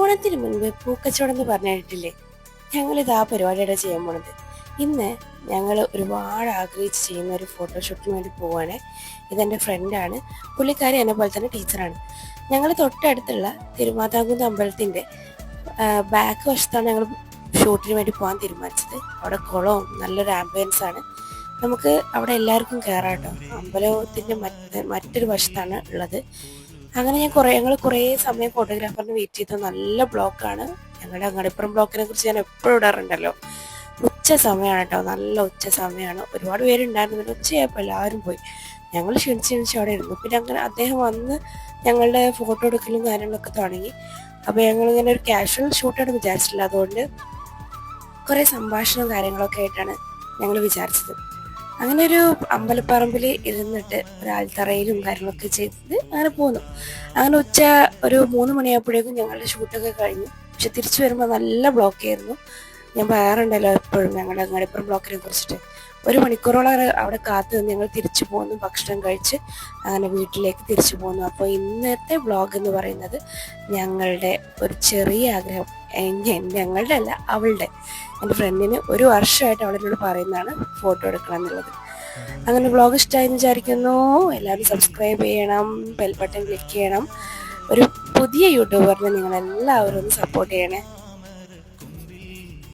ഓണത്തിന് മുൻപ് പൂക്കച്ചവടം എന്ന് പറഞ്ഞിട്ടില്ലേ? ഞങ്ങളിത് ആ പരിപാടിയുടെ ചെയ്യാൻ പോണത്. ഇന്ന് ഞങ്ങൾ ഒരുപാട് ആഗ്രഹിച്ച് ചെയ്യുന്ന ഒരു ഫോട്ടോഷൂട്ടിന് വേണ്ടി പോവാണ്. ഇതെൻ്റെ ഫ്രണ്ടാണ്, പുള്ളിക്കാരി എന്നെ പോലെ തന്നെ ടീച്ചറാണ്. ഞങ്ങൾ തൊട്ടടുത്തുള്ള തിരുമാതാംകുന്ന് അമ്പലത്തിൻ്റെ ബാക്ക് വശത്താണ് ഞങ്ങൾ ഷൂട്ടിന് വേണ്ടി പോകാൻ തീരുമാനിച്ചത്. അവിടെ കുളവും നല്ലൊരു ആംബിയൻസ് ആണ്. നമുക്ക് അവിടെ എല്ലാവർക്കും കയറാം കേട്ടോ. അമ്പലത്തിൻ്റെ മറ്റൊരു വശത്താണ് ഉള്ളത്. അങ്ങനെ ഞങ്ങൾ കുറേ സമയം ഫോട്ടോഗ്രാഫറിന് വെയിറ്റ് ചെയ്തു. നല്ല ബ്ലോക്കാണ്. ഞങ്ങളുടെ അങ്ങടിപ്പുറം ബ്ലോക്കിനെ കുറിച്ച് ഞാൻ എപ്പോഴും ഇടാറുണ്ടല്ലോ. ഉച്ച സമയമാണ് കേട്ടോ, നല്ല ഉച്ച സമയമാണ്. ഒരുപാട് പേരുണ്ടായിരുന്നില്ല. ഉച്ചയായപ്പോൾ എല്ലാവരും പോയി. ഞങ്ങൾ ക്ഷണിച്ച് അവിടെ ഇരുന്നു. പിന്നെ അങ്ങനെ അദ്ദേഹം വന്ന് ഞങ്ങളുടെ ഫോട്ടോ എടുക്കലും കാര്യങ്ങളൊക്കെ തുടങ്ങി. അപ്പോൾ ഞങ്ങളിങ്ങനെ ഒരു കാഷ്വൽ ഷൂട്ടാണ് വിചാരിച്ചില്ല. അതുകൊണ്ട് കുറേ സംഭാഷണവും കാര്യങ്ങളൊക്കെ ആയിട്ടാണ് ഞങ്ങൾ വിചാരിച്ചത്. അങ്ങനെ ഒരു അമ്പലപ്പറമ്പിൽ ഇരുന്നിട്ട് ഒരു ആൽത്തറയിലും കാര്യങ്ങളൊക്കെ ചെയ്ത് അങ്ങനെ പോന്നു. അങ്ങനെ ഉച്ച ഒരു 3 മണിയായപ്പോഴേക്കും ഞങ്ങളുടെ ഷൂട്ടൊക്കെ കഴിഞ്ഞു. പക്ഷെ തിരിച്ചു വരുമ്പോൾ നല്ല ബ്ലോക്കായിരുന്നു. ഞാൻ പറയാറുണ്ടല്ലോ എപ്പോഴും ഞങ്ങളുടെ അങ്ങാടിപ്പുറം ബ്ലോക്കിനെ കുറിച്ചിട്ട്. 1 മണിക്കൂറോളം അവിടെ കാത്തു നിന്ന് ഞങ്ങൾ തിരിച്ചു പോന്നു. ഭക്ഷണം കഴിച്ച് അങ്ങനെ വീട്ടിലേക്ക് തിരിച്ചു പോന്നു. അപ്പോൾ ഇന്നത്തെ വ്ളോഗ് എന്ന് പറയുന്നത് ഞങ്ങളുടെ ഒരു ചെറിയ ആഗ്രഹം, ഞങ്ങളുടെ അല്ല അവളുടെ, എൻ്റെ ഫ്രണ്ടിന് 1 വർഷമായിട്ട് അവളെന്നോട് പറയുന്നതാണ് ഫോട്ടോ എടുക്കണം എന്നുള്ളത്. അങ്ങനെ വ്ളോഗ് ഇഷ്ടമായി എന്ന് വിചാരിക്കുന്നു. എല്ലാവരും സബ്സ്ക്രൈബ് ചെയ്യണം, ബെൽ ബട്ടൺ ക്ലിക്ക് ചെയ്യണം. ഒരു പുതിയ യൂട്യൂബറിനെ നിങ്ങളെല്ലാവരും ഒന്ന് സപ്പോർട്ട് ചെയ്യണേ.